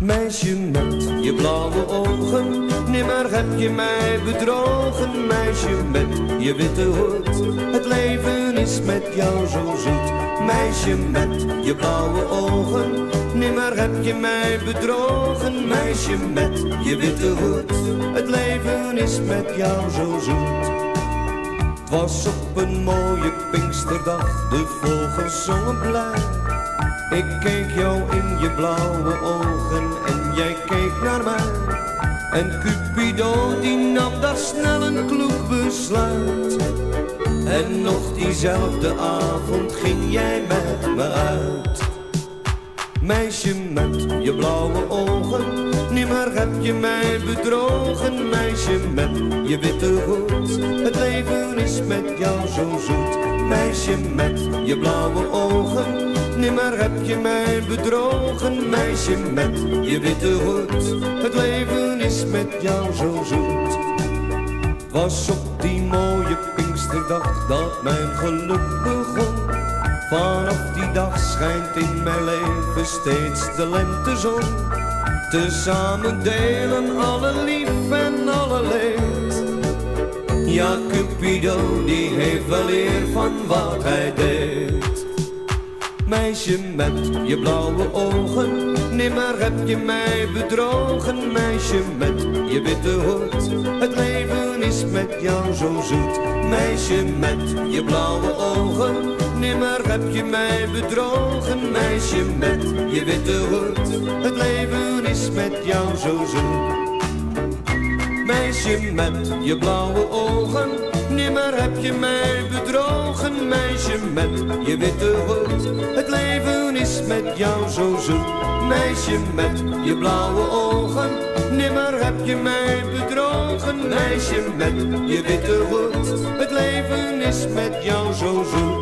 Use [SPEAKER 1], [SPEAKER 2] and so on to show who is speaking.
[SPEAKER 1] Meisje met je blauwe ogen, nimmer heb je mij bedrogen. Meisje met je witte hoed, het leven is met jou zo zoet. Meisje met je blauwe ogen, nimmer heb je mij bedrogen. Meisje met je witte hoed, het leven is met jou zo zoet. Het was op een mooie Pinksterdag, de vogels zongen blij. Ik keek jou in je blauwe ogen en jij keek naar mij. En Cupido die nam daar snel een kloek besluit. En nog diezelfde avond ging jij met me uit. Meisje met je blauwe ogen, nimmer heb je mij bedrogen. Meisje met je witte hoed, het leven is met jou zo zoet. Meisje met je blauwe ogen, nimmer heb je mij bedrogen. Meisje met je witte hoed, het leven is met jou zo zoet. Het was op die mooie Pinksterdag dat mijn geluk begon. Vanaf die dag schijnt in mijn leven steeds de lentezon. Tezamen delen alle lief en alle leed. Ja, Cupido die heeft wel eer van wat hij deed. Meisje met je blauwe ogen, nimmer heb je mij bedrogen. Meisje met je witte hoed, het leven is met jou zo zoet. Meisje met je blauwe ogen, nimmer heb je mij bedrogen. Meisje met je witte hoed, het leven is met jou zo zoet. Meisje met je blauwe ogen, nimmer heb je mij bedrogen. Meisje met je witte hoed, het leven is met jou zo zoet. Meisje met je blauwe ogen, nimmer heb je mij bedrogen. Meisje met je witte hoed, het leven is met jou zo zoet.